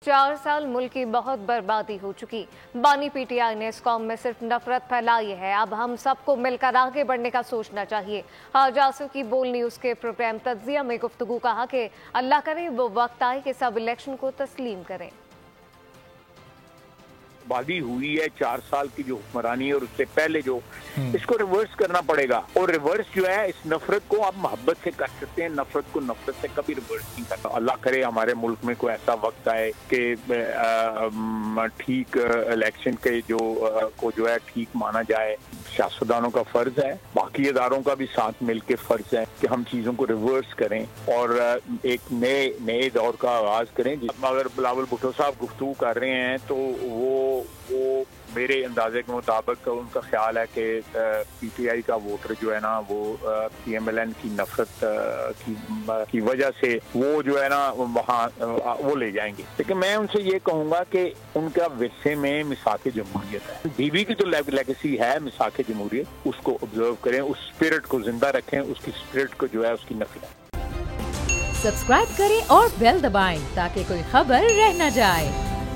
4 साल मुल्क की बहुत बर्बादी हो चुकी। बानी पीटीआई ने इस कौम में सिर्फ नफरत फैलाई है। अब हम सबको मिलकर आगे बढ़ने का सोचना चाहिए। हाज आसिफ की बोल न्यूज़ के प्रोग्राम तज्जिया में गुफ्तगू कहा कि अल्लाह करे वो वक्त आए कि सब इलेक्शन को तस्लीम करें। बर्बादी हुई है 4 साल की जो हुक्मरानी है और उससे पहले जो इसको रिवर्स करना पड़ेगा। और रिवर्स जो है इस नफरत को आप मोहब्बत से कर सकते हैं, नफरत को नफरत से कभी रिवर्स नहीं करता। अल्लाह करे हमारे मुल्क में कोई ऐसा वक्त आए कि ठीक इलेक्शन के जो है ठीक माना जाए। सियासतदानों का फर्ज है, बाकी इदारों का भी साथ मिलकर फर्ज है कि हम चीजों को रिवर्स करें और एक नए दौर का आगाज करें। अगर बिलावल भुट्टो साहब गुफ्तगू कर रहे हैं तो वो मेरे अंदाजे के मुताबिक उनका ख्याल है कि पीटीआई का वोटर जो है ना वो पीएमएलएन की नफरत की वजह से वो जो है ना वहाँ वो ले जाएंगे। लेकिन मैं उनसे ये कहूँगा कि उनका विरसे में मिसाक जमहूरियत है। बीबी की जो लेगेसी है मिसाक जमहूरियत, उसको ऑब्जर्व करें, उस स्पिरिट को जिंदा रखें, उसकी स्पिरिट को जो है उसकी नफी। सब्सक्राइब करें और बेल दबाएं ताकि कोई खबर रह न जाए।